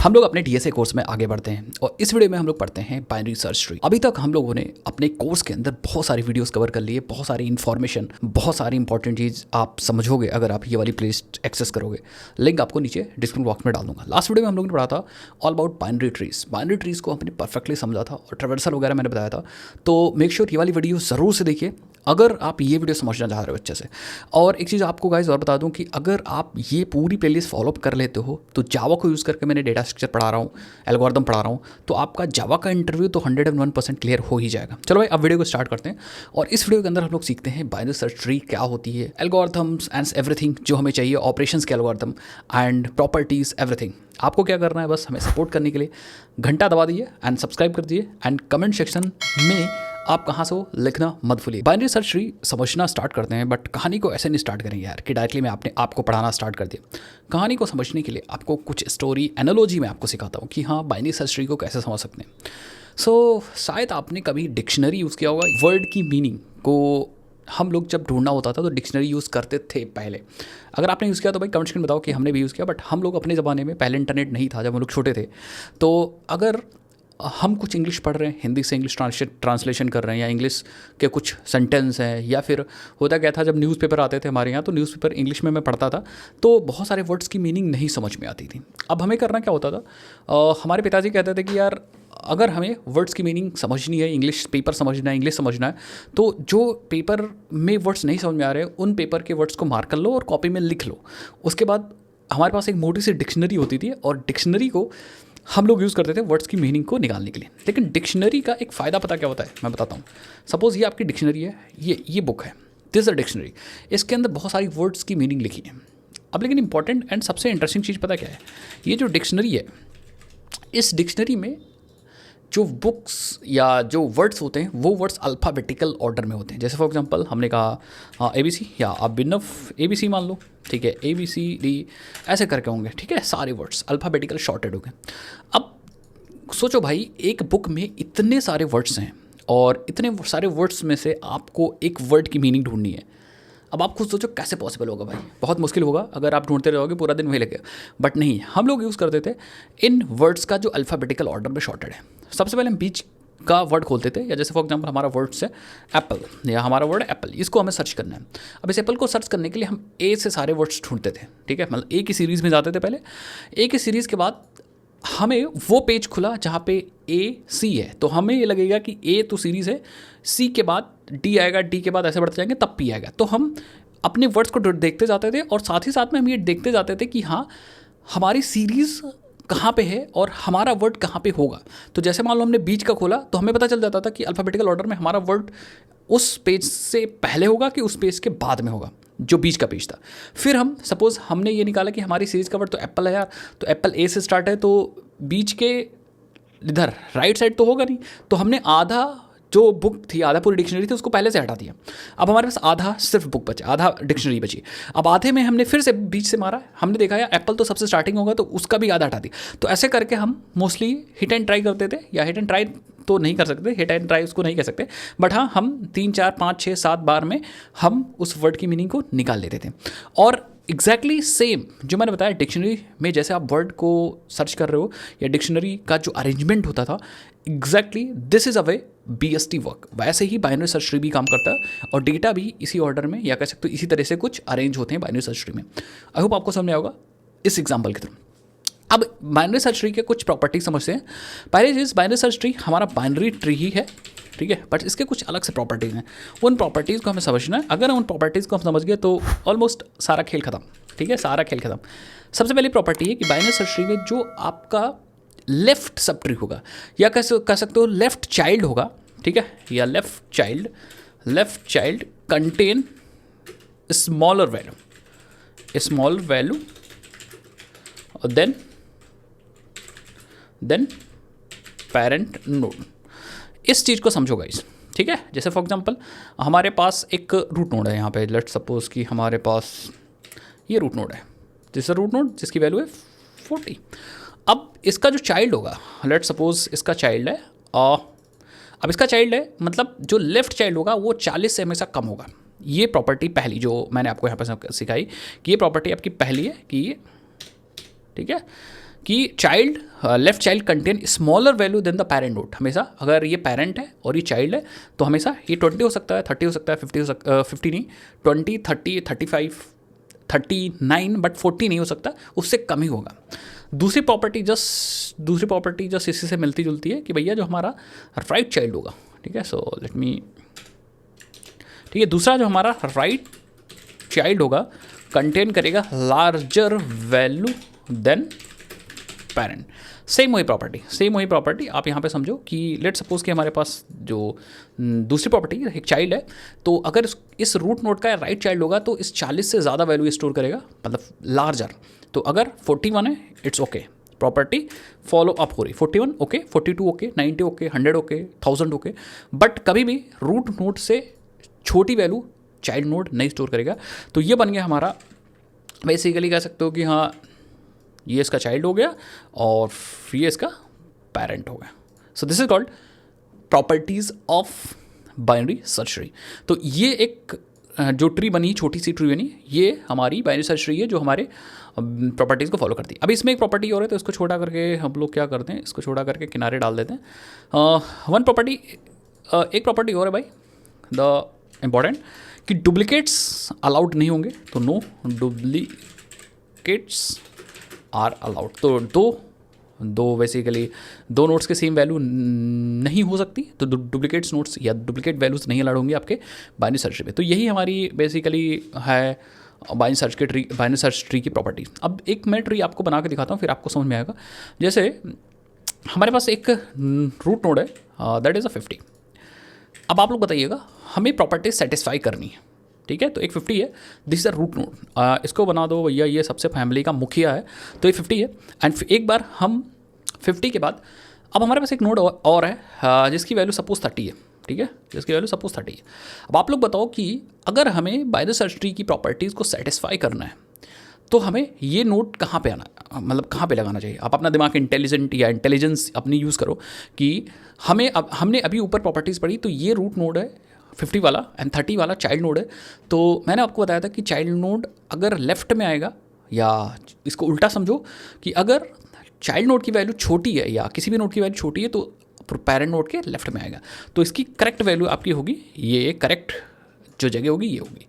हम लोग अपने डीएसए कोर्स में आगे बढ़ते हैं और इस वीडियो में हम लोग पढ़ते हैं बाइनरी सर्च ट्री। अभी तक हम लोगों ने अपने कोर्स के अंदर बहुत सारी वीडियोस कवर कर लिए, बहुत सारी इन्फॉर्मेशन, बहुत सारी इंपॉर्टेंट चीज़ आप समझोगे अगर आप ये वाली प्लेलिस्ट एक्सेस करोगे। लिंक आपको नीचे डिस्क्रिप्शन बॉक्स में डाल दूंगा। लास्ट वीडियो में हम लोगों ने पढ़ा था all about binary trees. Binary trees को हमने परफेक्टली समझा था और ट्रेवर्सल वगैरह मैंने बताया था। तो मेक श्योर ये वाली वीडियो ज़रूर से देखिए अगर आप ये वीडियो समझना चाह रहे हो अच्छे से। और एक चीज़ आपको गाइस और बता दूं कि अगर आप ये पूरी प्लेलिस्ट फॉलो अप कर लेते हो तो जावा को यूज़ करके मैंने डेटा स्ट्रक्चर पढ़ा रहा हूँ, एल्गोरिथम पढ़ा रहा हूँ, तो आपका जावा का इंटरव्यू तो 101% क्लियर हो ही जाएगा। चलो भाई अब वीडियो को स्टार्ट करते हैं और इस वीडियो के अंदर हम लोग सीखते हैं बाइनरी सर्च ट्री क्या होती है, एल्गोरिथम्स एंड एवरीथिंग जो हमें चाहिए, ऑपरेशंस के एल्गोरिथम एंड प्रॉपर्टीज़ एवरीथिंग। आपको क्या करना है, बस हमें सपोर्ट करने के लिए घंटा दबा दीजिए एंड सब्सक्राइब कर दीजिए एंड कमेंट सेक्शन में आप कहाँ से हो लिखना मत भूलिए। बाइनरी सर्च ट्री समझना स्टार्ट करते हैं, बट कहानी को ऐसे नहीं स्टार्ट करेंगे यार कि डायरेक्टली मैं आपको पढ़ाना स्टार्ट कर दिया। कहानी को समझने के लिए आपको कुछ स्टोरी एनालॉजी में आपको सिखाता हूँ कि हाँ बाइनरी सर्च ट्री को कैसे समझ सकते हैं। सो शायद आपने कभी डिक्शनरी यूज़ किया होगा। वर्ड की मीनिंग को हम लोग जब ढूंढना होता था तो डिक्शनरी यूज़ करते थे पहले। अगर आपने यूज़ किया तो भाई कमेंट सेक्शन में बताओ कि हमने भी यूज़ किया। बट हम लोग अपने ज़माने में, पहले इंटरनेट नहीं था जब हम लोग छोटे थे, तो अगर हम कुछ इंग्लिश पढ़ रहे हैं, हिंदी से इंग्लिश ट्रांसलेशन कर रहे हैं, या इंग्लिश के कुछ सेंटेंस हैं, या फिर होता क्या था जब न्यूज़पेपर आते थे हमारे यहाँ तो न्यूज़पेपर इंग्लिश में मैं पढ़ता था तो बहुत सारे वर्ड्स की मीनिंग नहीं समझ में आती थी। अब हमें करना क्या होता था, हमारे पिताजी कहते थे कि यार अगर हमें वर्ड्स की मीनिंग समझनी है, इंग्लिश पेपर समझना है, इंग्लिश समझना है, तो जो पेपर में वर्ड्स नहीं समझ में आ रहे हैं उन पेपर के वर्ड्स को मार्क कर लो और कॉपी में लिख लो। उसके बाद हमारे पास एक मोटी सी डिक्शनरी होती थी और डिक्शनरी को हम लोग यूज़ करते थे वर्ड्स की मीनिंग को निकालने के लिए। लेकिन डिक्शनरी का एक फ़ायदा पता क्या होता है, मैं बताता हूँ। सपोज़ ये आपकी डिक्शनरी है, ये बुक है, दिस अ डिक्शनरी। इसके अंदर बहुत सारी वर्ड्स की मीनिंग लिखी है। अब लेकिन इंपॉर्टेंट एंड सबसे इंटरेस्टिंग चीज़ पता क्या है, ये जो डिक्शनरी है, इस डिक्शनरी में जो बुक्स या जो वर्ड्स होते हैं वो वर्ड्स अल्फ़ाबेटिकल ऑर्डर में होते हैं। जैसे फॉर एग्जांपल हमने कहा ABC, या आप बिनफ ABC मान लो, ठीक है, ABCD ऐसे करके होंगे, ठीक है, सारे वर्ड्स अल्फ़ाबेटिकल शॉर्टेड हो गए। अब सोचो भाई एक बुक में इतने सारे वर्ड्स हैं और इतने सारे वर्ड्स में से आपको एक वर्ड की मीनिंग ढूंढनी है। अब आप खुद सोचो कैसे पॉसिबल होगा भाई, बहुत मुश्किल होगा। अगर आप ढूंढते रहोगे पूरा दिन वही लगेगा। बट नहीं, हम लोग यूज़ करते थे इन वर्ड्स का जो अल्फ़ाबेटिकल ऑर्डर में शॉर्टेड है। सबसे पहले हम बीच का वर्ड खोलते थे, या जैसे फॉर एग्जांपल हमारा वर्ड्स है एप्पल, या हमारा वर्ड है एप्पल, इसको हमें सर्च करना है। अब इस एप्पल को सर्च करने के लिए हम ए से सारे वर्ड्स ढूंढते थे, ठीक है, मतलब ए की सीरीज़ में जाते थे पहले। ए की सीरीज़ के बाद हमें वो पेज खुला जहाँ पे AC है, तो हमें ये लगेगा कि A तो सीरीज़ है, C के बाद D आएगा, D के बाद ऐसे बढ़ते जाएंगे तब P आएगा। तो हम अपने वर्ड्स को देखते जाते थे और साथ ही साथ में हम ये देखते जाते थे कि हाँ हमारी सीरीज़ कहाँ पे है और हमारा वर्ड कहाँ पे होगा। तो जैसे मान लो हमने बीच का खोला तो हमें पता चल जाता था कि अल्फ़ाबेटिकल ऑर्डर में हमारा वर्ड उस पेज से पहले होगा कि उस पेज के बाद में होगा जो बीच का पेज था। फिर हम सपोज़ हमने ये निकाला कि हमारी सीरीज़ का वर्ड तो एप्पल है यार, तो एप्पल A से स्टार्ट है, तो बीच के इधर राइट साइड तो होगा नहीं, तो हमने आधा जो बुक थी, आधा पूरी डिक्शनरी थी, उसको पहले से हटा दिया। अब हमारे पास आधा सिर्फ बुक बचा, आधा डिक्शनरी बची। अब आधे में हमने फिर से बीच से मारा, हमने देखा यार एप्पल तो सबसे स्टार्टिंग होगा, तो उसका भी आधा हटा दिया। तो ऐसे करके हम मोस्टली हिट एंड ट्राई करते थे, या हिट एंड ट्राई तो नहीं कर सकते, हिट एंड ट्राई उसको नहीं कह सकते, बट हाँ हम 3, 4, 5, 6, 7 बार में हम उस वर्ड की मीनिंग को निकाल लेते थे। और एग्जैक्टली सेम जो मैंने बताया डिक्शनरी में जैसे आप वर्ड को सर्च कर रहे हो या डिक्शनरी का जो अरेंजमेंट होता था, exactly this is a way BST work, वैसे ही बाइनरी सर्च ट्री भी काम करता है और डेटा भी इसी ऑर्डर में, या कह सकते हो इसी तरह से कुछ अरेंज होते हैं बाइनरी सर्च ट्री में। आई होप आपको समझ में आएगा इस एग्जाम्पल के थ्रू। अब बाइनरी सर्च ट्री के कुछ प्रॉपर्टी समझते हैं। पहली चीज़, बाइनरी सर्च ट्री हमारा बाइनरी ट्री ही है, ठीक है, बट इसके कुछ अलग से प्रॉपर्टीज़ हैं। उन प्रॉपर्टीज़ को हमें समझना है। अगर उन प्रॉपर्टीज़ को हम समझ गए तो ऑलमोस्ट सारा खेल खत्म, ठीक है, सारा खेल खत्म। सबसे पहली प्रॉपर्टी है कि बाइनरी सर्च ट्री में जो आपका लेफ्ट सब ट्री होगा, या कह सकते हो लेफ्ट चाइल्ड होगा, ठीक है, या left child contain smaller value और देन पेरेंट नोड। इस चीज़ को समझो गाइस, ठीक है। जैसे फॉर एग्जांपल हमारे पास एक रूट नोड है यहाँ पे, लेट्स सपोज कि हमारे पास ये रूट नोड है, जिसका रूट नोड जिसकी वैल्यू है 40। अब इसका जो चाइल्ड होगा, लेट्स सपोज इसका चाइल्ड है, अब इसका चाइल्ड है मतलब जो लेफ्ट चाइल्ड होगा वो 40 से हमेशा कम होगा। ये प्रॉपर्टी पहली जो मैंने आपको यहाँ पर सिखाई कि ये प्रॉपर्टी आपकी पहली है कि, ठीक है, कि child left child contain smaller value than the parent node. हमेशा अगर ये पेरेंट है और ये चाइल्ड है तो हमेशा ये 20 हो सकता है, 30 हो सकता है, 50 नहीं, 20, 30, 35, 39, बट 40 नहीं हो सकता, उससे कम ही होगा। दूसरी प्रॉपर्टी जस्ट इसी से मिलती जुलती है कि भैया जो हमारा राइट चाइल्ड होगा, ठीक है, सो लेट मी, ठीक है, दूसरा जो हमारा राइट चाइल्ड होगा कंटेन करेगा larger value than parent. Same वही प्रॉपर्टी आप यहाँ पे समझो कि लेट सपोज कि हमारे पास जो दूसरी प्रॉपर्टी एक चाइल्ड है, तो अगर इस रूट नोड का राइट चाइल्ड होगा तो इस 40 से ज़्यादा वैल्यू स्टोर करेगा, मतलब लार्जर। तो अगर 41 है it's okay, property follow up हो रही, 41 okay, 42 okay, 90 okay, 100 okay, 1000 okay, but कभी भी रूट नोड से छोटी वैल्यू चाइल्ड नोड नहीं स्टोर करेगा। तो ये बन गया हमारा, बेसिकली कह सकते हो कि हाँ ये इसका चाइल्ड हो गया और ये इसका पेरेंट हो गया। So this is called properties of binary search tree. तो ये एक जो ट्री बनी, छोटी सी ट्री बनी, ये हमारी बाइनरी सर्च ट्री है जो हमारे प्रॉपर्टीज़ को फॉलो करती है। अब इसमें एक प्रॉपर्टी और है, तो इसको छोटा करके हम लोग क्या करते हैं, इसको छोटा करके किनारे डाल देते हैं। वन प्रॉपर्टी, एक प्रॉपर्टी और है भाई द इम्पॉर्टेंट, कि डुप्लीकेट्स अलाउड नहीं होंगे, तो नो डुप्लीकेट्स आर अलाउड। तो दो बेसिकली दो नोट्स के सेम वैल्यू नहीं हो सकती, तो डुप्लीकेट्स नोट्स या डुप्लीकेट वैल्यूज नहीं अलाउड होंगे आपके बाइनरी सर्च ट्री पे। तो यही हमारी बेसिकली है बाइनरी सर्च ट्री की प्रॉपर्टी। अब एक मैं ट्री आपको बना के दिखाता हूँ, फिर आपको समझ में आएगा। जैसे हमारे पास एक रूट नोड है, दैट इज़ अ 50। अब आप लोग बताइएगा हमें प्रॉपर्टी सेटिस्फाई करनी है, ठीक है, तो एक 50 है, this is a root node, इसको बना दो भैया, ये सबसे फैमिली का मुखिया है, तो ये 50 है। एंड एक बार हम 50 के बाद अब हमारे पास एक नोड और है जिसकी वैल्यू सपोज 30 है, ठीक है, जिसकी वैल्यू सपोज 30 है। अब आप लोग बताओ कि अगर हमें बाइनरी सर्च ट्री की प्रॉपर्टीज़ को सेटिस्फाई करना है तो हमें ये नोट कहाँ पे आना, मतलब कहाँ पे लगाना चाहिए। आप अपना दिमाग इंटेलिजेंस अपनी यूज़ करो कि हमने अभी ऊपर प्रॉपर्टीज़ पढ़ी, तो ये रूट नोड है 50 वाला एंड 30 वाला चाइल्ड नोड है। तो मैंने आपको बताया था कि चाइल्ड नोड अगर लेफ्ट में आएगा, या इसको उल्टा समझो कि अगर चाइल्ड नोड की वैल्यू छोटी है या किसी भी नोड की वैल्यू छोटी है तो पेरेंट नोड के लेफ्ट में आएगा। तो इसकी करेक्ट वैल्यू आपकी होगी, ये करेक्ट जो जगह होगी ये होगी।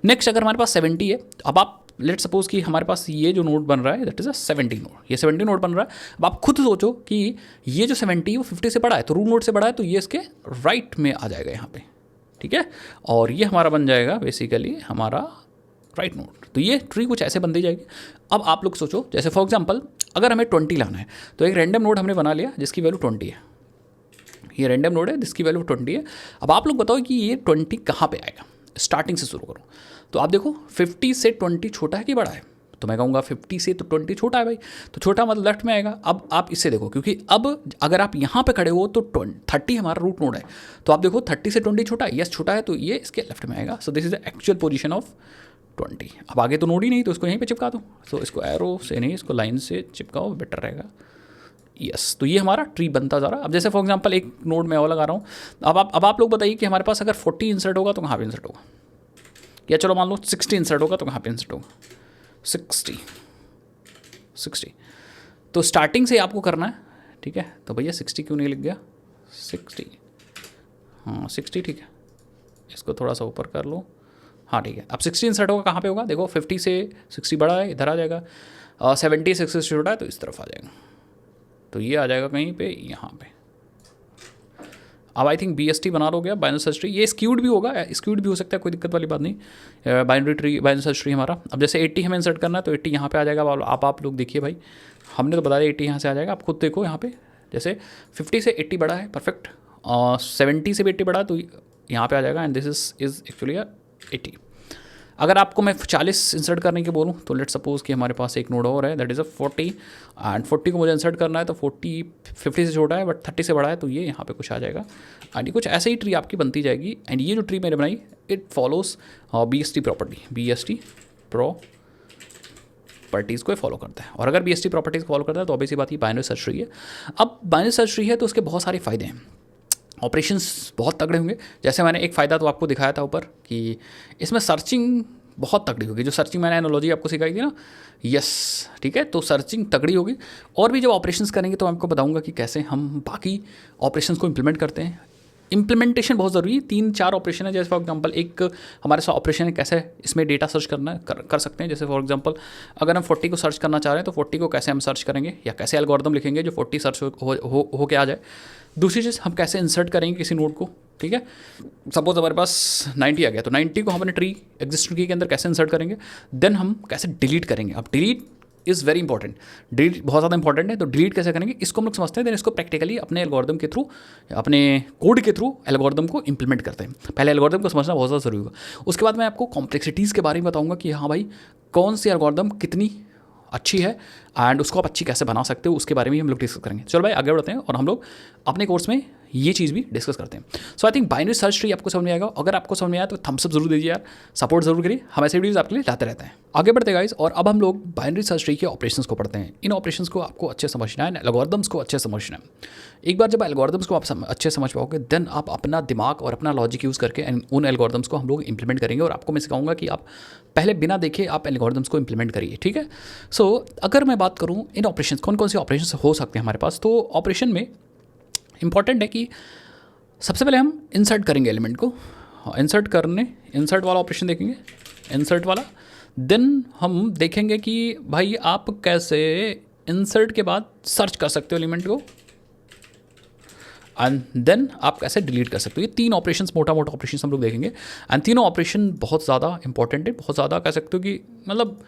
नेक्स्ट अगर हमारे पास 70 है, अब आप लेट सपोज कि हमारे पास ये जो नोड बन रहा है दैट इज़ अ 70 नोड, ये 70 नोड बन रहा है। अब आप खुद सोचो कि ये जो 70 वो 50 से बड़ा है, तो रूट नोड से बड़ा है, तो ये इसके राइट में आ जाएगा यहाँ पे, ठीक है, और ये हमारा बन जाएगा बेसिकली हमारा राइट नोड। तो ये ट्री कुछ ऐसे बन दी जाएगी। अब आप लोग सोचो, जैसे फॉर एग्जांपल अगर हमें 20 लाना है, तो एक रैंडम नोड हमने बना लिया जिसकी वैल्यू 20 है, ये रैंडम नोड है जिसकी वैल्यू 20 है। अब आप लोग बताओ कि ये 20 कहाँ पे आएगा, स्टार्टिंग से शुरू करो। तो आप देखो 50 से 20 छोटा है कि बड़ा है, तो मैं कहूँगा 50 से तो 20 छोटा है भाई, तो छोटा मतलब लेफ्ट में आएगा। अब आप इससे देखो, क्योंकि अब अगर आप यहाँ पे खड़े हो तो 30 हमारा रूट नोड है, तो आप देखो 30 से 20 छोटा है, यस छोटा है, तो ये इसके लेफ्ट में आएगा। So this is the actual position of 20। अब आगे तो नोड ही नहीं, तो इसको यहीं पे चिपका दो। सो इसको एरो से नहीं, इसको लाइन से चिपकाओ, बेटर रहेगा। यस, तो ये हमारा ट्री बनता जा रहा है। अब जैसे फॉर एग्जांपल एक नोड में और लगा रहा हूँ, अब आप लोग बताइए कि हमारे पास अगर 40 इंसर्ट होगा तो कहाँ पे इंसर्ट होगा, या चलो मान लो 60 इंसर्ट होगा तो कहाँ पे इंसर्ट होगा, 60। तो स्टार्टिंग से आपको करना है, ठीक है, तो भैया 60 क्यों नहीं लिख गया, 60, हाँ 60 ठीक है, इसको थोड़ा सा ऊपर कर लो, हाँ ठीक है। अब 60 इंसर्ट होगा कहाँ पे होगा, देखो 50 से 60 बड़ा है, इधर आ जाएगा, 70 से 60 छोटा है तो इस तरफ आ जाएगा, तो ये आ जाएगा कहीं पे यहाँ पे। अब आई थिंक BST बना लोगे आप बाइनरी सर्च ट्री, ये स्क्यूड भी होगा, स्क्यूड भी हो सकता है, कोई दिक्कत वाली बात नहीं। बाइनरी सर्च ट्री हमारा, अब जैसे 80 हमें इंसर्ट करना है तो 80 यहाँ पे आ जाएगा। आप लोग देखिए भाई, हमने तो बता दिया 80 यहाँ से आ जाएगा, आप खुद देखो यहाँ पे, जैसे 50 से 80 बड़ा है, परफेक्ट, 70 से भी 80 बड़ा है तो यहाँ पे आ जाएगा, एंड दिस इज़ एक्चुअली 80। अगर आपको मैं 40 इंसर्ट करने के बोलूँ तो लेट सपोज कि हमारे पास एक नोड और है दैट इज़ अ 40, एंड 40 को मुझे इंसर्ट करना है, तो 40 50 से छोटा है बट 30 से बड़ा है, तो ये यहाँ पे कुछ आ जाएगा, एंड ये कुछ ऐसे ही ट्री आपकी बनती जाएगी। एंड ये जो ट्री मैंने बनाई it follows BST property, BST properties को फॉलो करता है। और अगर BST प्रॉपर्टीज़ को फॉलो करता है तो ऑब्वियसली बात ये बाइनरी सर्च ट्री है। अब बाइनरी सर्च ट्री है तो उसके बहुत सारे फ़ायदे हैं, ऑपरेशंस बहुत तगड़े होंगे। जैसे मैंने एक फ़ायदा तो आपको दिखाया था ऊपर कि इसमें सर्चिंग बहुत तगड़ी होगी। जो सर्चिंग मैंने एनालॉजी आपको सिखाई थी ना, यस, ठीक है, तो सर्चिंग तगड़ी होगी। और भी जब ऑपरेशंस करेंगे तो आपको बताऊंगा कि कैसे हम बाकी ऑपरेशंस को इम्प्लीमेंट करते हैं। इम्प्लीमेंटेशन बहुत ज़रूरी है। 3-4 ऑपरेशन है, जैसे फॉर एग्जांपल एक हमारे साथ ऑपरेशन है, कैसे इसमें डेटा सर्च करना कर सकते हैं। जैसे फॉर एग्जांपल अगर हम 40 को सर्च करना चाह रहे हैं तो 40 को कैसे हम सर्च करेंगे, या कैसे एल्गोरिदम लिखेंगे जो 40 सर्च हो के आ जाए। दूसरी चीज़, हम कैसे इंसर्ट करेंगे किसी नोड को, ठीक है। सपोज हमारे पास 90 आ गया, तो 90 को हम अपने ट्री एग्जिस्टिंग ट्री के अंदर कैसे इंसर्ट करेंगे, देन हम कैसे डिलीट करेंगे। अब delete is very important, delete बहुत ज़्यादा इंपॉर्टेंट है। तो डिलीट कैसे करेंगे इसको हम लोग समझते हैं, देन इसको प्रैक्टिकली अपने एल्गोरिदम के थ्रू, अपने कोड के थ्रू एल्गोरिदम को इंप्लीमेंट करते हैं। पहले एल्गोरिदम को समझना बहुत ज़्यादा जरूरी होगा। उसके बाद मैं आपको कॉम्प्लेक्सिटीज़ के बारे में बताऊंगा कि हाँ भाई, कौन सी एल्गोरिदम कितनी अच्छी है एंड उसको आप अच्छी कैसे बना सकते हो, उसके बारे में हम लोग डिस्कस करेंगे। चलो भाई आगे बढ़ते हैं और हम लोग अपने कोर्स में ये चीज़ भी डिस्कस करते हैं। So I think binary search tree आपको समझ में आएगा। अगर आपको समझ में आया तो थम्स अप जरूर दीजिए यार, सपोर्ट जरूर करिए, हम ऐसे वीडियोस आपके लिए लाते रहते हैं। आगे बढ़ते गाइस, और अब हम लोग बाइनरी सर्च ट्री के ऑपरेशंस को पढ़ते हैं। इन ऑपरेशंस को आपको अच्छे समझना है, एल्गोरिदम्स को अच्छे समझना है। एक बार जब एल्गोरिदम्स को आप अच्छे समझ पाओगे, देन आप अपना दिमाग और अपना लॉजिक यूज़ करके उन एल्गोरिदम्स को हम लोग इंप्लीमेंट करेंगे। और आपको मैं सिखाऊंगा कि आप पहले बिना देखे आप एल्गोरिदम्स को इंप्लीमेंट करिए, ठीक है। सो अगर मैं बात करूँ इन ऑपरेशंस, कौन कौन से ऑपरेशंस हो सकते हैं हमारे पास, तो ऑपरेशन में इंपॉर्टेंट है कि सबसे पहले हम इंसर्ट करेंगे एलिमेंट को। इंसर्ट वाला ऑपरेशन देखेंगे, इंसर्ट वाला। देन हम देखेंगे कि भाई आप कैसे इंसर्ट के बाद सर्च कर सकते हो एलिमेंट को, एंड देन आप कैसे डिलीट कर सकते हो। ये 3 ऑपरेशंस, मोटा मोटा ऑपरेशंस हम लोग देखेंगे। एंड तीनों ऑपरेशन बहुत ज़्यादा इंपॉर्टेंट है, बहुत ज़्यादा कह सकते हो कि मतलब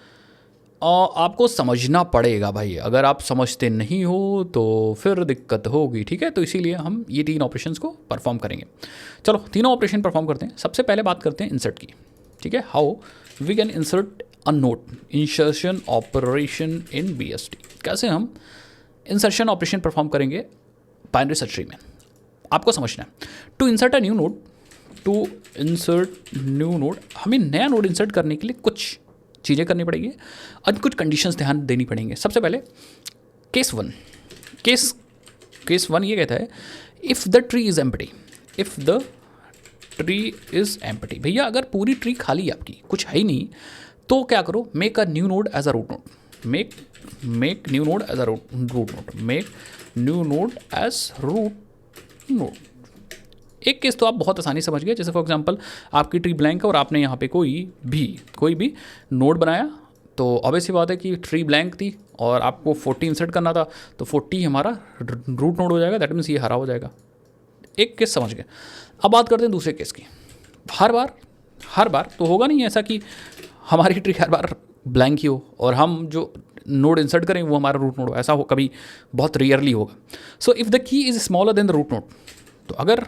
आपको समझना पड़ेगा भाई। अगर आप समझते नहीं हो तो फिर दिक्कत होगी, ठीक है। तो इसीलिए हम ये 3 ऑपरेशंस को परफॉर्म करेंगे। चलो तीनों ऑपरेशन परफॉर्म करते हैं। सबसे पहले बात करते हैं इंसर्ट की, ठीक है। How we can insert a node, insertion operation in BST। कैसे हम इंसर्शन ऑपरेशन परफॉर्म करेंगे बाइनरी सर्च ट्री में, आपको समझना है। To insert a new node, to insert new node, हमें नया नोड इंसर्ट करने के लिए कुछ चीज़ें करनी पड़ेगी और कुछ कंडीशंस ध्यान देनी पड़ेंगे। सबसे पहले केस 1, केस 1 ये कहता है if the tree is empty, if the tree is empty. भैया अगर पूरी ट्री खाली है आपकी, कुछ है ही नहीं, तो क्या करो, make a new node as a root node, make new node as a root node, make new node as root node. एक केस तो आप बहुत आसानी समझ गए, जैसे फॉर एग्जांपल आपकी ट्री ब्लैंक है और आपने यहाँ पे कोई भी नोड बनाया, तो ऑब्वियसली बात है कि ट्री ब्लैंक थी और आपको 40 इंसर्ट करना था, तो 40 हमारा रूट नोड हो जाएगा, दैट मीन्स ये हरा हो जाएगा। एक केस समझ गए। अब बात करते हैं दूसरे केस की। हर बार तो होगा नहीं ऐसा कि हमारी ट्री हर बार ब्लैंक ही हो और हम जो नोड इंसर्ट करें वो हमारा रूट नोड हो, ऐसा हो कभी बहुत रेयरली होगा। So if the key is smaller than the root node, तो अगर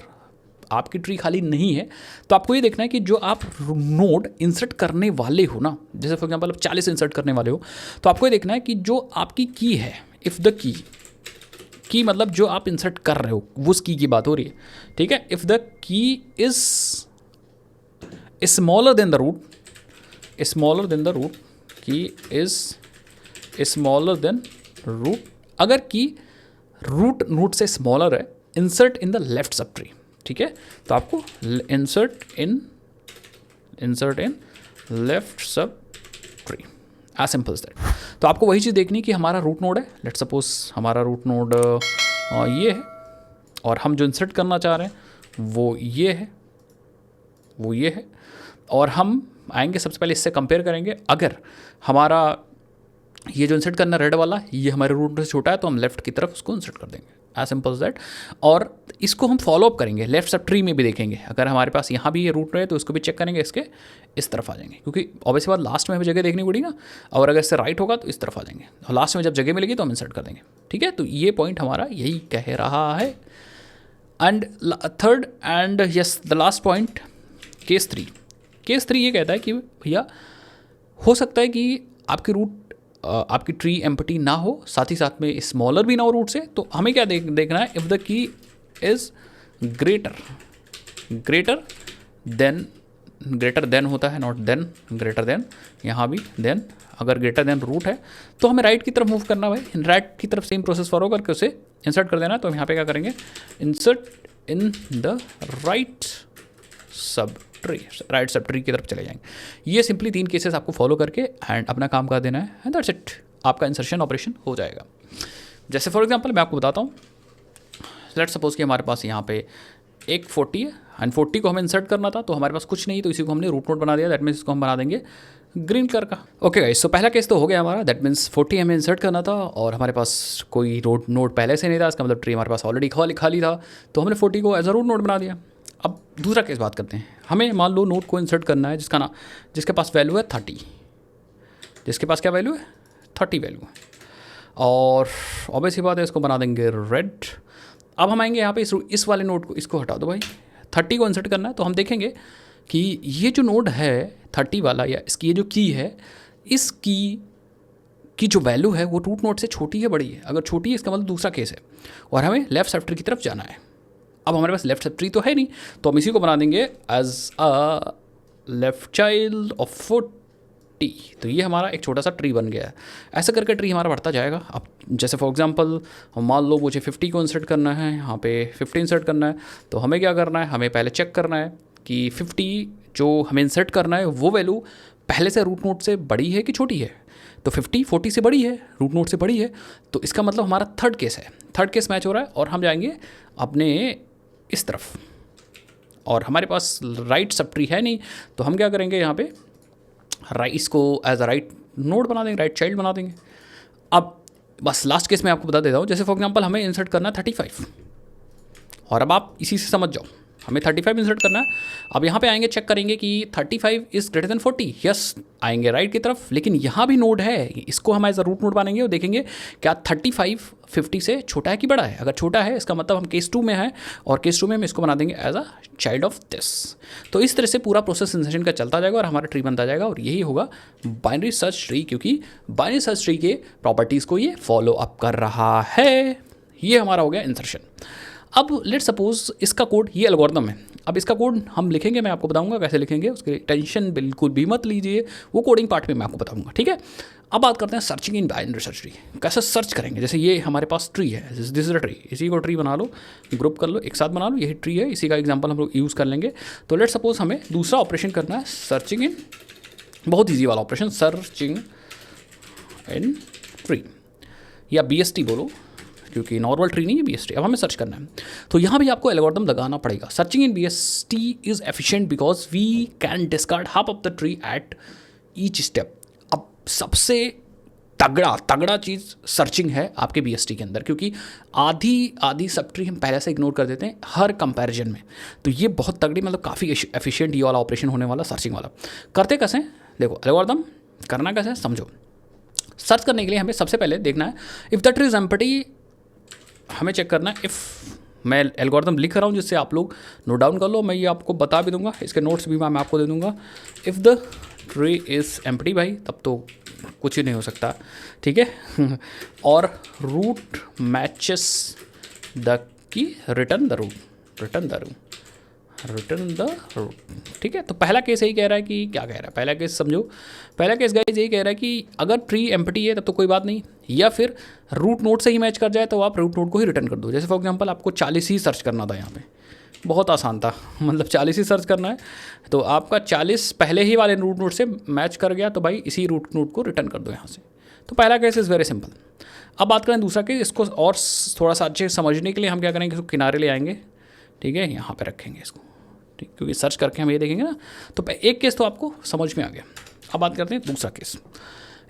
आपकी ट्री खाली नहीं है तो आपको ये देखना है कि जो आप नोड इंसर्ट करने वाले हो ना, जैसे फॉर एग्जांपल आप 40 इंसर्ट करने वाले हो, तो आपको ये देखना है कि जो आपकी की है, इफ़ द की मतलब जो आप इंसर्ट कर रहे हो वो उस की बात हो रही है, ठीक है। If the key is smaller than the root, key is smaller than root, अगर की रूट नोड से स्मॉलर है, insert in the left subtree, ठीक है। तो आपको insert in left subtree, as simple as that. तो आपको वही चीज़ देखनी कि हमारा रूट नोड है, लेट्स सपोज हमारा रूट नोड ये है और हम जो इंसर्ट करना चाह रहे हैं वो ये है, और हम आएंगे सबसे पहले इससे कंपेयर करेंगे। अगर हमारा ये जो इंसर्ट करना रेड वाला ये हमारे रूट नोड से छोटा है तो हम लेफ्ट की तरफ उसको इंसर्ट कर देंगे, एज सिंपल एज दैट। और इसको हम फॉलो अप करेंगे, लेफ्ट सब ट्री में भी देखेंगे। अगर हमारे पास यहाँ भी ये रूट है तो इसको भी चेक करेंगे, इसके इस तरफ आ जाएंगे, क्योंकि ऑब्वियसली बात लास्ट में हमें जगह देखनी पड़ेगी ना, और अगर इससे राइट होगा तो इस तरफ आ जाएंगे, और लास्ट में जब जगह मिलेगी तो हम इंसर्ट कर देंगे, ठीक है। तो ये पॉइंट हमारा यही कह रहा है। And third and yes the last point, case 3 ये कहता है कि भैया हो सकता है कि आपकी ट्री एम्प्टी ना हो, साथ ही साथ में स्मॉलर भी ना हो रूट से, तो हमें क्या देखना है, if the key is greater than होता है, नॉट देन, ग्रेटर देन, यहाँ भी देन, अगर ग्रेटर देन रूट है तो हमें राइट की तरफ मूव करना है। राइट की तरफ सेम प्रोसेस फॉलो करके उसे इंसर्ट कर देना। तो हम यहाँ पे क्या करेंगे, insert in the right subtree, right sub tree की तरफ चले जाएंगे। ये सिंपली 3 केसेस आपको फॉलो करके एंड अपना काम कर देना है एंड दैट्स इट, आपका इंसर्शन ऑपरेशन हो जाएगा। जैसे फॉर एग्जांपल मैं आपको बताता हूँ, लेट्स सपोज कि हमारे पास यहाँ पे एक 40 है एंड 40 को हमें इंसर्ट करना था, तो हमारे पास कुछ नहीं, तो इसी को हमने रूट नोड बना दिया, दैट मीन्स इसको हम बना देंगे ग्रीन कलर का। ओके गाइस, सो पहला केस तो हो गया हमारा, दैट मीन्स 40 हमें इंसर्ट करना था और हमारे पास कोई रूट नोड पहले से नहीं था, इसका मतलब ट्री हमारे पास ऑलरेडी खाली था, तो हमने 40 को एज अ रूट नोड बना दिया। अब दूसरा केस बात करते हैं, हमें मान लो नोड को इंसर्ट करना है जिसके पास वैल्यू है 30, जिसके पास क्या वैल्यू है 30 वैल्यू है, और ऑब्वियस ही बात है इसको बना देंगे रेड। अब हम आएंगे यहाँ पे इस वाले नोड को, इसको हटा दो भाई, 30 को इंसर्ट करना है, तो हम देखेंगे कि ये जो नोड है 30 वाला, या इसकी ये जो की है, इस की जो वैल्यू है वो रूट नोड से छोटी है बड़ी है? अगर छोटी है इसका मतलब दूसरा केस है, और हमें लेफ्ट सब ट्री की तरफ जाना है। अब हमारे पास लेफ्ट सब ट्री तो है नहीं, तो हम इसी को बना देंगे as a left child of 40, तो ये हमारा एक छोटा सा ट्री बन गया है। ऐसा करके ट्री हमारा बढ़ता जाएगा। अब जैसे फॉर एग्जांपल मान लो मुझे 50 को इंसर्ट करना है, यहाँ पे 50 इंसर्ट करना है, तो हमें क्या करना है, हमें पहले चेक करना है कि 50 जो हमें इंसर्ट करना है वो वैल्यू पहले से रूट नोड से बड़ी है कि छोटी है। तो 50 40 से बड़ी है, रूट नोड से बड़ी है, तो इसका मतलब हमारा थर्ड केस है, थर्ड केस मैच हो रहा है, और हम जाएंगे अपने इस तरफ, और हमारे पास राइट सब ट्री है नहीं, तो हम क्या करेंगे यहाँ पे इसको एज अ राइट नोड बना देंगे, राइट चाइल्ड बना देंगे। अब बस लास्ट केस में आपको बता देता हूँ, जैसे फॉर एग्जांपल हमें इंसर्ट करना है 35, और अब आप इसी से समझ जाओ, हमें 35 इंसर्ट करना है। अब यहाँ पे आएंगे, चेक करेंगे कि 35 इज़ ग्रेटर देन 40, यस, आएंगे राइट की तरफ, लेकिन यहाँ भी नोड है, इसको हम एज अ रूट नोड मानेंगे और देखेंगे क्या 35 50 से छोटा है कि बड़ा है। अगर छोटा है इसका मतलब हम केस 2 में है, और केस 2 में हम इसको बना देंगे as a child of this. तो इस तरह से पूरा प्रोसेस इंसर्शन का चलता जाएगा और हमारा ट्री बनता जाएगा, और यही होगा बाइनरी सर्च ट्री, क्योंकि बाइनरी सर्च ट्री के प्रॉपर्टीज़ को ये फॉलो अप कर रहा है। ये हमारा हो गया इंसर्शन। अब लेट सपोज इसका कोड, ये एल्गोरिथम है, अब इसका कोड हम लिखेंगे, मैं आपको बताऊंगा कैसे लिखेंगे, उसकी टेंशन बिल्कुल भी मत लीजिए, वो कोडिंग पार्ट में मैं आपको बताऊंगा, ठीक है। अब बात करते हैं searching in binary search tree, कैसे सर्च करेंगे। जैसे ये हमारे पास ट्री है, दिस इज अ ट्री, इसी को ट्री बना लो, ग्रुप कर लो, एक साथ बना लो, यही ट्री है, इसी का एग्जाम्पल हम लोग यूज़ कर लेंगे। तो लेट सपोज हमें दूसरा ऑपरेशन करना है, सर्चिंग इन, बहुत ईजी वाला ऑपरेशन, सर्चिंग इन ट्री, या BST बोलो, क्योंकि नॉर्मल ट्री नहीं है BST। अब हमें सर्च करना है, तो यहाँ भी आपको एल्गोरिथम लगाना पड़ेगा। Searching in BST is efficient because we can discard half of the tree at each step. अब सबसे तगड़ा चीज़ सर्चिंग है आपके BST के अंदर, क्योंकि आधी सब ट्री हम पहले से इग्नोर कर देते हैं हर कंपैरिजन में, तो ये बहुत तगड़ी, मतलब काफ़ी एफिशिएंट ये वाला ऑपरेशन होने वाला, सर्चिंग वाला। करते कैसे, देखो एल्गोरिथम करना कैसे समझो। सर्च करने के लिए हमें सबसे पहले देखना है if the tree is empty, हमें चेक करना है इफ़, मैं एल्गोरिथम लिख रहा हूँ जिससे आप लोग नोट डाउन कर लो, मैं ये आपको बता भी दूंगा, इसके नोट्स भी मैं आपको दे दूंगा। If the tree is empty भाई, तब तो कुछ ही नहीं हो सकता, ठीक है। और root matches the key, return the root, ठीक है। तो पहला केस यही कह रहा है कि, क्या कह रहा है पहला केस समझो, पहला केस गाइस यही कह रहा है कि अगर ट्री एम्प्टी है तब तो कोई बात नहीं, या फिर रूट नोड से ही मैच कर जाए तो आप रूट नोड को ही रिटर्न कर दो। जैसे फॉर एग्जांपल आपको 40 ही सर्च करना था, यहाँ पे बहुत आसान था, मतलब 40 ही सर्च करना है, तो आपका 40 पहले ही वाले रूट नोड से मैच कर गया, तो भाई इसी रूट नोड को रिटर्न कर दो यहाँ से। तो पहला केस इज़ वेरी सिंपल। अब बात करें दूसरा केस, इसको और थोड़ा सा अच्छे समझने के लिए हम क्या करेंगे, इसको किनारे ले आएंगे, ठीक है, यहाँ पर रखेंगे इसको, ठीक, क्योंकि सर्च करके हम ये देखेंगे ना। तो एक केस तो आपको समझ में आ गया। अब बात करते हैं दूसरा case,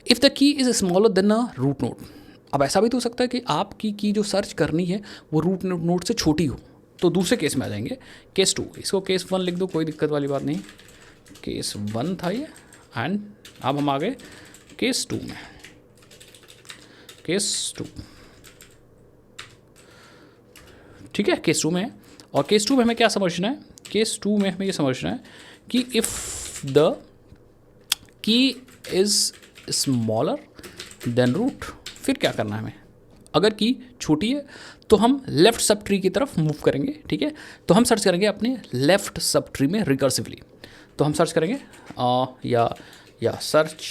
if the key is smaller than a root node. अब ऐसा भी तो हो सकता है कि आपकी की जो सर्च करनी है वो रूट नोड से छोटी हो, तो दूसरे केस में आ जाएंगे, केस 2। इसको केस 1 लिख दो, कोई दिक्कत वाली बात नहीं, केस 1 था ये, एंड अब हम आ गए केस 2 में, केस 2, ठीक है, केस 2 में। और केस 2 में हमें क्या समझना है, केस 2 में हमें ये समझना है कि if the key is smaller than root, फिर क्या करना है हमें, अगर की छोटी है तो हम लेफ़्ट सब ट्री की तरफ मूव करेंगे, ठीक है। तो हम सर्च करेंगे अपने लेफ़्ट सब ट्री में रिकर्सिवली, तो हम सर्च करेंगे या search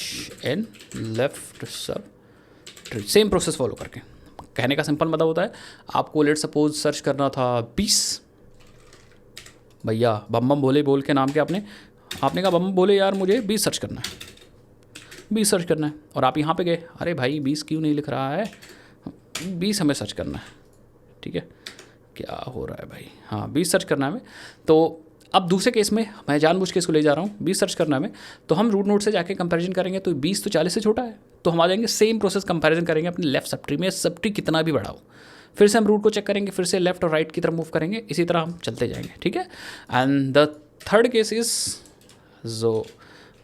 in left sub tree, same process follow करके। कहने का सिंपल मतलब होता है, आपको लेट सपोज सर्च करना था 20, भैया बम बम भोले बोल के नाम के आपने कहा बम बम भोले यार मुझे 20 सर्च करना है, 20 सर्च करना है, और आप यहाँ पे गए, अरे भाई 20 क्यों नहीं लिख रहा है, 20 हमें सर्च करना है, ठीक है, क्या हो रहा है भाई, हाँ 20 सर्च करना है हमें। तो अब दूसरे केस में मैं जानबूझ के इसको ले जा रहा हूँ, 20 सर्च करना है हमें, तो हम रूट नोड से जाके कंपैरिजन करेंगे, तो 20 तो 40 से छोटा है, तो हम आ जाएंगे सेम प्रोसेस कंपैरिजन करेंगे अपने लेफ्ट सब ट्री में, सब ट्री कितना भी बड़ा हो, फिर से हम रूट को चेक करेंगे, फिर से लेफ्ट और राइट की तरफ मूव करेंगे, इसी तरह हम चलते जाएंगे, ठीक है। And the third case is जो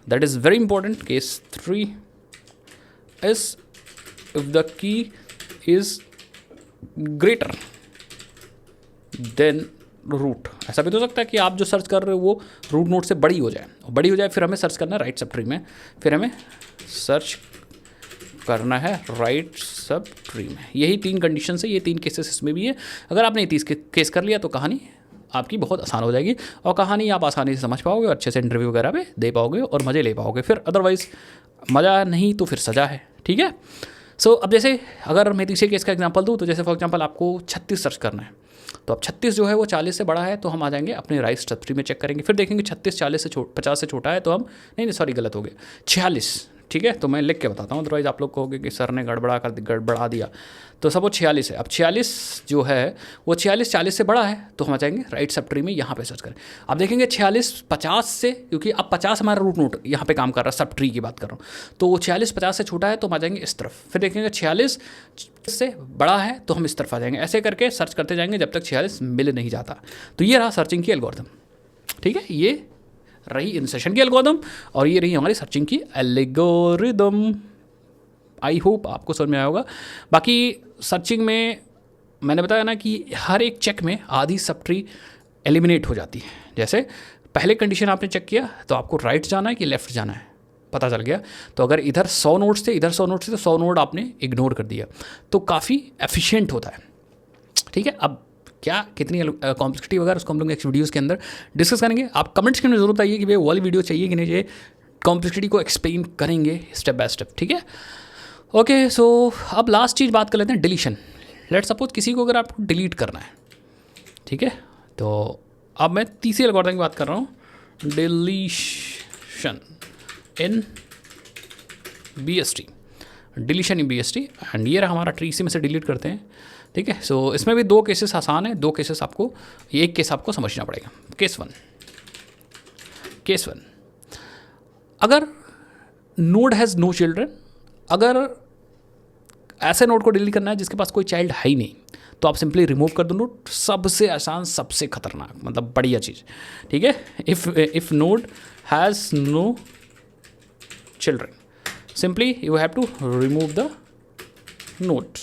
that is very important, case 3 is if the key is greater than root. ऐसा भी तो हो सकता है कि आप जो सर्च कर रहे हो वो रूट नोड से बड़ी हो जाए, और बड़ी हो जाए फिर हमें सर्च करना है राइट सब ट्री में, फिर हमें सर्च करना है राइट सब ट्री में। यही 3 कंडीशन है, ये 3 केसेस इसमें भी है। अगर आपने 30 केस कर लिया तो कहानी आपकी बहुत आसान हो जाएगी, और कहानी आप आसानी से समझ पाओगे, और अच्छे से इंटरव्यू वगैरह पे दे पाओगे और मज़े ले पाओगे। फिर अदरवाइज़ मज़ा नहीं तो फिर सज़ा है, ठीक है। सो अब जैसे अगर मैं तीसरे केस का एग्जांपल दूँ, तो जैसे फॉर एग्जांपल आपको 36 सर्च करना है, तो अब 36 जो है वो 40 से बड़ा है, तो हम आ जाएंगे अपने राइट सब ट्री में चेक करेंगे, फिर देखेंगे 36 40 से 50 से छोटा है, तो हम नहीं सॉरी गलत हो गया, 46, ठीक है। तो मैं लिख के बताता हूँ, अदरवाइज आप लोग कहोगे कि सर ने गड़बड़ा दिया। तो सब वो 46 है। अब 46 जो है वो 46 40 से बड़ा है, तो हम आ जाएंगे राइट सब ट्री में, यहाँ पे सर्च करें। अब देखेंगे 46 50 से, क्योंकि अब 50 हमारा रूट नोड यहाँ पे काम कर रहा है, सब ट्री की बात कर रहा हूँ, तो वो 46 50 से छोटा है, तो हम आ जाएंगे इस तरफ। फिर देखेंगे 46 से बड़ा है, तो हम इस तरफ आ जाएंगे। ऐसे करके सर्च करते जाएंगे जब तक 46 मिल नहीं जाता। तो ये रहा सर्चिंग की एल्गोरिथम, ठीक है। ये रही इंसर्शन की एल्गोरिथम, और ये रही हमारी सर्चिंग की एल्गोरिथम। आई होप आपको समझ में आया होगा। बाकी सर्चिंग में मैंने बताया ना कि हर एक चेक में आधी सब ट्री एलिमिनेट हो जाती है। जैसे पहले कंडीशन आपने चेक किया, तो आपको राइट जाना है कि लेफ्ट जाना है, पता चल गया। तो अगर इधर 100 नोड्स थे, इधर 100 नोड्स थे, तो 100 नोड आपने इग्नोर कर दिया, तो काफ़ी एफिशिएंट होता है, ठीक है। अब क्या कितनी कॉम्प्लेक्सिटी वगैरह उसको हम लोग नेक्स्ट वीडियोज़ के अंदर डिस्कस करेंगे। आप कमेंट्स के अंदर जरूर बताइए कि भाई वो वाली वीडियो चाहिए कि नहीं चाहिए, कॉम्प्लेक्सिटी को एक्सप्लेन करेंगे स्टेप बाय स्टेप, ठीक है। ओके, सो अब लास्ट चीज़ बात कर लेते हैं, डिलीशन। लेट्स सपोज किसी को अगर आपको डिलीट करना है, ठीक है, तो अब मैं तीसरी एल्गोरिथम की बात कर रहा हूँ, deletion in BST, deletion in BST। And ये रहा हमारा ट्री, इसी में से डिलीट करते हैं, ठीक है। सो इसमें भी 2 केसेस आसान है, 2 केसेस आपको, एक केस आपको समझना पड़ेगा। केस वन, अगर नोड हैज़ नो चिल्ड्रन, अगर ऐसे नोड को डिलीट करना है जिसके पास कोई चाइल्ड है ही नहीं, तो आप सिंपली रिमूव कर दो नोड। सबसे आसान, सबसे खतरनाक, मतलब बढ़िया चीज़, ठीक है। If node has no children, simply you have to remove the node.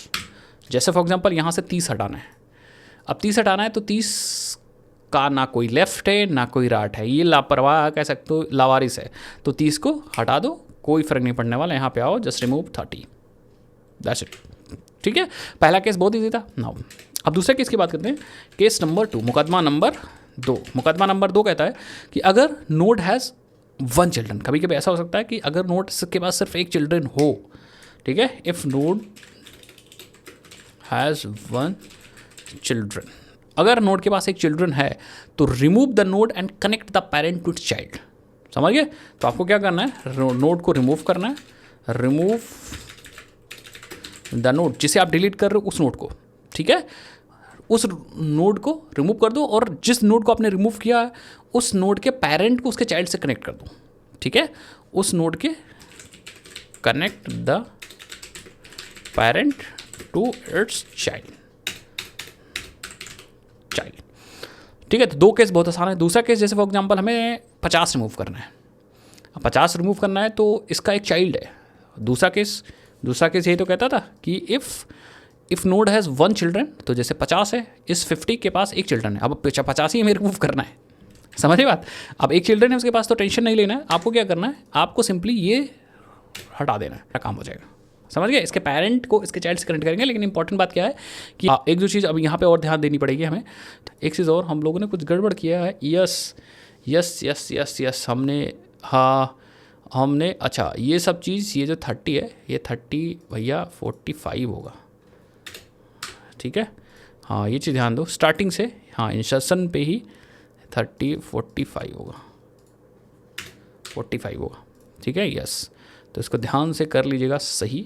जैसे फॉर एग्जांपल यहाँ से 30 हटाना है। अब 30 हटाना है, तो 30 का ना कोई लेफ्ट है ना कोई राइट है, ये लापरवाह कह सकते हो, लावारिस है। तो 30 को हटा दो, कोई फ़र्क नहीं पड़ने वाला। यहाँ पे आओ, जस्ट रिमूव 30, दैट्स इट, ठीक है। पहला केस बहुत ईजी था। नाउ अब दूसरे केस की बात करते हैं, केस नंबर 2, मुकदमा नंबर 2। मुकदमा नंबर 2 कहता है कि अगर नोड हैज़ 1 चिल्ड्रन, कभी कभी ऐसा हो सकता है कि अगर नोड के पास सिर्फ एक चिल्ड्रन हो, ठीक है, इफ़ नोड हैज़ 1 चिल्ड्रन, अगर नोड के पास एक चिल्ड्रन है, तो remove the node and connect the parent to its child. समझ गए? तो आपको क्या करना है, नोड को रिमूव करना है, रिमूव द नोड, जिसे आप डिलीट कर रहे हो उस नोड को, ठीक है, उस नोड को रिमूव कर दो, और जिस नोड को आपने रिमूव किया है उस नोड के पेरेंट को उसके चाइल्ड से कनेक्ट कर दो, ठीक है, उस नोड के connect the parent to its child, ठीक है। तो 2 केस बहुत आसान है। दूसरा केस, जैसे फॉर एग्जांपल हमें 50 रिमूव करना है। अब 50 रिमूव करना है, तो इसका एक चाइल्ड है। दूसरा केस यही तो कहता था कि इफ़ नोड हैज़ 1 चिल्ड्रन, तो जैसे 50 है, इस 50 के पास एक चिल्ड्रन है। अब 50 ही हमें रिमूव करना है, समझिए बात। अब एक चिल्ड्रन है उसके पास, तो टेंशन नहीं लेना है। आपको क्या करना है, आपको सिंपली ये हटा देना है, काम हो जाएगा। समझ गए? इसके पेरेंट को इसके चाइल्ड से कनेक्ट करेंगे। लेकिन इंपॉर्टेंट बात क्या है कि एक जो चीज़ अब यहाँ पे और ध्यान देनी पड़ेगी हमें, एक चीज़ और, हम लोगों ने कुछ गड़बड़ किया है। यस हमने अच्छा, ये सब चीज़, ये जो 30 है, ये 30 भैया 45 होगा, ठीक है। हाँ, ये चीज़ ध्यान दो स्टार्टिंग से, हाँ, इंसर्शन पे ही 45 होगा, 45 होगा, ठीक है, यस। तो इसको ध्यान से कर लीजिएगा सही,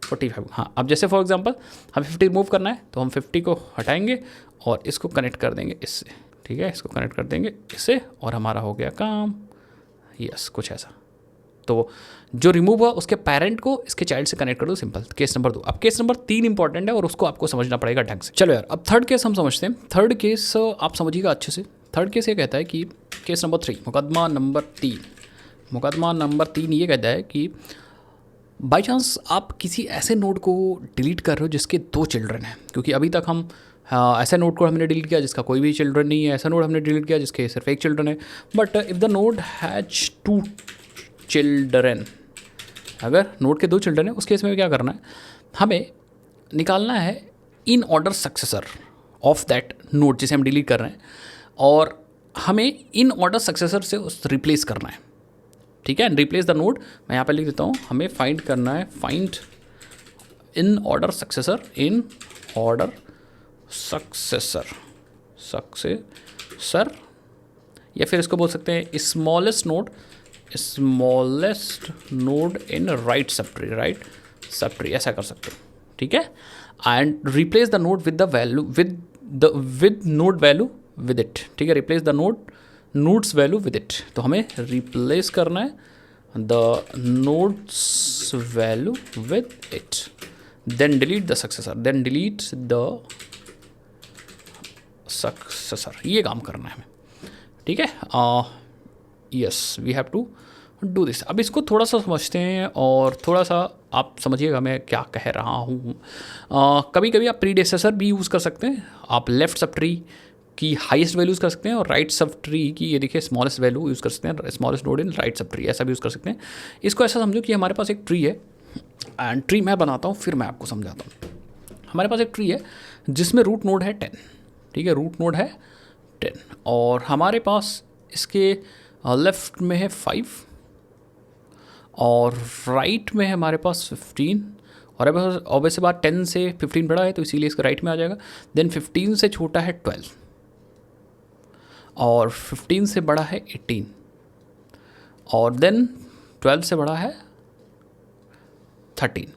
45। हाँ, अब जैसे फॉर एग्जांपल हमें 50 रिमूव करना है तो हम 50 को हटाएंगे और इसको कनेक्ट कर देंगे इससे, ठीक है, इसको कनेक्ट कर देंगे इससे और हमारा हो गया काम, यस, कुछ ऐसा। तो जो रिमूव हुआ उसके पेरेंट को इसके चाइल्ड से कनेक्ट कर दो, सिंपल। Case number 2। अब केस नंबर 3 इंपॉर्टेंट है और उसको आपको समझना पड़ेगा ढंग से। चलो यार, अब थर्ड केस हम समझते हैं। थर्ड केस आप समझिएगा अच्छे से। थर्ड केस ये कहता है कि केस नंबर 3, मुकदमा नंबर 3, मुकदमा नंबर 3 ये कहता है कि बाई चांस आप किसी ऐसे नोड को डिलीट कर रहे हो जिसके 2 चिल्ड्रन हैं, क्योंकि अभी तक हम ऐसे नोड को हमने डिलीट किया जिसका कोई भी चिल्ड्रन नहीं है, ऐसा नोड हमने डिलीट किया जिसके सिर्फ एक चिल्ड्रन है। But if the node has 2 children, अगर नोड के 2 चिल्ड्रन है, उस केस में क्या करना है, हमें निकालना है इन order successor of that node जिसे हम डिलीट कर रहे हैं, और हमें इन ऑर्डर सक्सेसर से उस रिप्लेस करना है, ठीक है। रिप्लेस द नोड, मैं यहाँ पे लिख देता हूँ, हमें फाइंड करना है, find in order successor, in order successor, successor, या फिर इसको बोल सकते हैं smallest node, smallest node in right subtree, right subtree, ऐसा कर सकते हो, ठीक है। And replace the node with the value, with node value with it, ठीक है। Replace the node's value with it, तो हमें रिप्लेस करना है the node's value with it, then delete the successor, then delete the successor, ये काम करना है हमें, ठीक है। Yes, we have to do this. अब इसको थोड़ा सा समझते हैं और थोड़ा सा आप समझिएगा मैं क्या कह रहा हूँ। कभी कभी आप प्रीडेसेसर भी यूज़ कर सकते हैं, आप लेफ्ट सब ट्री की हाईएस्ट वैल्यूज़ कर सकते हैं और राइट सब ट्री की, ये देखिए, स्मॉलेस्ट वैल्यू यूज़ कर सकते हैं, smallest node in right subtree, ऐसा भी यूज़ कर सकते हैं। इसको ऐसा समझो कि हमारे पास एक ट्री है, एंड ट्री मैं बनाता हूँ फिर मैं आपको समझाता हूँ। हमारे पास एक ट्री है जिसमें रूट नोड है 10, ठीक है, रूट नोड है 10, और हमारे पास इसके लेफ्ट में है 5 और राइट में है हमारे पास 15, और अब ऑब्वियस बात 10 से 15 बड़ा है तो इसीलिए इसका राइट में आ जाएगा। देन 15 से छोटा है 12 और 15 से बड़ा है 18 और देन 12 से बड़ा है 13।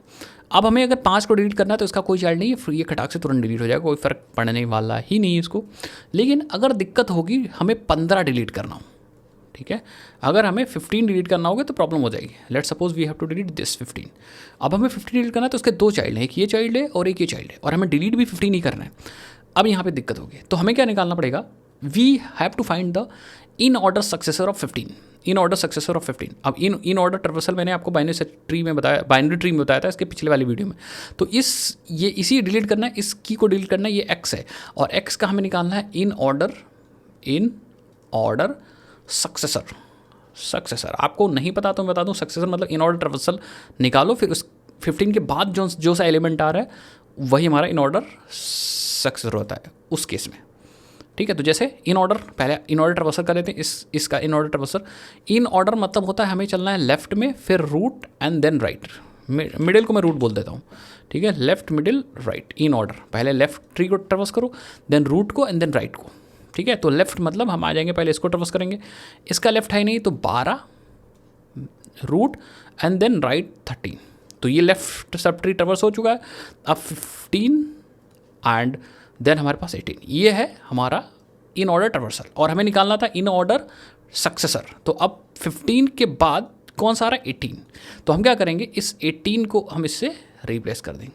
अब हमें अगर 5 को डिलीट करना है तो इसका कोई चाइल्ड नहीं है, फिर ये खटाक से तुरंत डिलीट हो जाएगा, कोई फ़र्क पड़ने वाला ही नहीं है इसको। लेकिन अगर दिक्कत होगी हमें 15 डिलीट करना हो, ठीक है, अगर हमें 15 डिलीट करना होगा तो प्रॉब्लम हो जाएगी। Let suppose we have to delete this 15। अब हमें 15 डिलीट करना है तो उसके 2 चाइल्ड हैं, एक ये चाइल्ड है और एक ये चाइल्ड है, और हमें डिलीट भी 15 ही करना है। अब यहाँ पे दिक्कत होगी, तो हमें क्या निकालना पड़ेगा, we have to find the in order successor of 15, in order successor of 15। अब इन ऑर्डर ट्रावर्सल मैंने आपको बाइनरी ट्री में बताया था इसके पिछले वाली वीडियो में। तो इसी डिलीट करना है, इस की को डिलीट करना है, ये x है, और x का हमें निकालना है इन ऑर्डर सक्सेसर। आपको नहीं पता तो मैं बता दूं, सक्सेसर मतलब इन ऑर्डर ट्रावर्सल निकालो, फिर उस 15 के बाद जो सा एलिमेंट आ रहा है वही हमारा इन ऑर्डर सक्सेसर होता है उस केस में, ठीक है। तो जैसे इन ऑर्डर, पहले इन ऑर्डर ट्रावर्सल कर लेते हैं, इसका in order traversal. In order मतलब होता है हमें चलना है लेफ्ट में, फिर root and then right, middle को मैं रूट बोल देता हूँ, ठीक है, left middle right, in order. पहले लेफ्ट ट्री को ट्रावर्स करो, देन रूट को एंड देन राइट को, ठीक है। तो लेफ्ट मतलब हम आ जाएंगे, पहले इसको ट्रावर्स करेंगे, इसका लेफ्ट है नहीं तो 12 रूट एंड देन राइट 13। तो ये लेफ्ट सब ट्री ट्रावर्स हो चुका है। अब 15 एंड देन हमारे पास 18, ये है हमारा इन ऑर्डर ट्रावर्सल, और हमें निकालना था इन ऑर्डर सक्सेसर। तो अब 15 के बाद कौन सा आ रहा है, 18। तो हम क्या करेंगे, इस 18 को हम इससे रिप्लेस कर देंगे,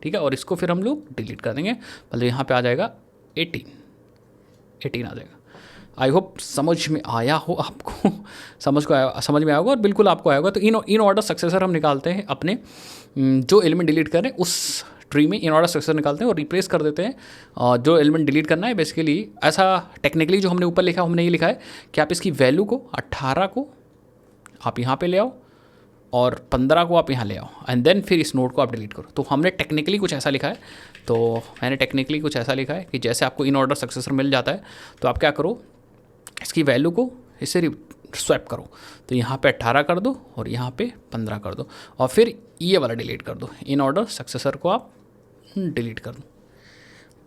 ठीक है, और इसको फिर हम लोग डिलीट कर देंगे, मतलब यहाँ पे आ जाएगा 18 आ जाएगा। आई होप समझ में आया हो आपको, समझ में आया होगा, और बिल्कुल आपको आया होगा। तो इन ऑर्डर सक्सेसर हम निकालते हैं अपने जो एलिमेंट डिलीट करें उस ट्री में, इन ऑर्डर सक्सेसर निकालते हैं और रिप्लेस कर देते हैं जो एलिमेंट डिलीट करना है। बेसिकली ऐसा टेक्निकली जो हमने ऊपर लिखा, हमने ये लिखा है कि आप इसकी वैल्यू को 18 को आप यहाँ पे ले आओ और 15 को आप यहाँ ले आओ, एंड देन फिर इस नोड को आप डिलीट करो। तो हमने टेक्निकली कुछ ऐसा लिखा है, तो मैंने टेक्निकली कुछ ऐसा लिखा है कि जैसे आपको इन ऑर्डर सक्सेसर मिल जाता है तो आप क्या करो, इसकी वैल्यू को इससे स्वैप करो, तो यहाँ पे 18 कर दो और यहाँ पे 15 कर दो, और फिर ये वाला डिलीट कर दो, इन ऑर्डर सक्सेसर को आप डिलीट कर दो।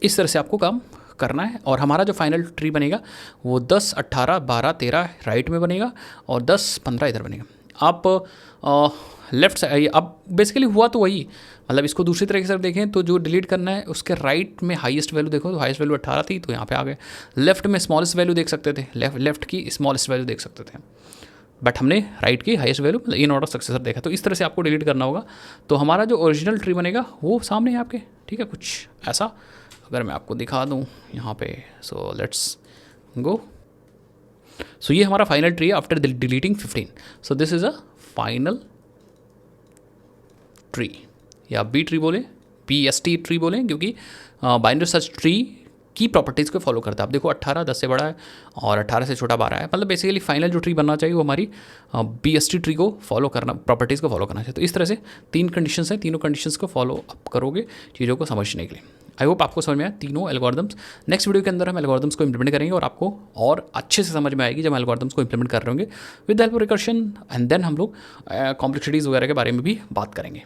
इस तरह से आपको काम करना है और हमारा जो फाइनल ट्री बनेगा वो 10, 18, 12, 13 राइट में बनेगा और 10, 15 इधर बनेगा। आप लेफ्ट साइड, अब बेसिकली हुआ तो वही, मतलब इसको दूसरी तरीके से देखें तो जो डिलीट करना है उसके राइट में हाईएस्ट वैल्यू देखो, तो हाईएस्ट वैल्यू 18 थी तो यहाँ पे आ गए। लेफ्ट में स्मॉलेस्ट वैल्यू देख सकते थे, लेफ्ट की स्मॉलेस्ट वैल्यू देख सकते थे, बट हमने राइट की हाईएस्ट वैल्यू मतलब इन ऑर्डर सक्सेसर देखा। तो इस तरह से आपको डिलीट करना होगा। तो हमारा जो ओरिजिनल ट्री बनेगा वो सामने है आपके, ठीक है, कुछ ऐसा अगर मैं आपको दिखा दूँ यहाँ पे। So let's go. सो ये हमारा फाइनल ट्री है after deleting 15। So this is a final tree, या बी ट्री बोलें, BST ट्री बोलें, क्योंकि बाइनरी सर्च ट्री की प्रॉपर्टीज़ को फॉलो करता है। आप देखो 18 10 से बड़ा है और 18 से छोटा 12 है, मतलब बेसिकली फाइनल जो ट्री बनना चाहिए वो हमारी BST ट्री को फॉलो करना, प्रॉपर्टीज़ को फॉलो करना चाहिए। तो इस तरह से 3 कंडीशंस हैं, तीनों कंडीशंस को फॉलो अप करोगे चीज़ों को समझने के लिए। आई होप आपको समझ में आया तीनों एल्गोरिदम्स। नेक्स्ट वीडियो के अंदर हम एल्गोरिदम्स को इंप्लीमेंट करेंगे और आपको और अच्छे से समझ में आएगी जब हम एल्गोरिदम्स को इंप्लीमेंट कर रहे होंगे with help of recursion, and then हम लोग कॉम्प्लेक्सिटीज़ वगैरह के बारे में भी बात करेंगे।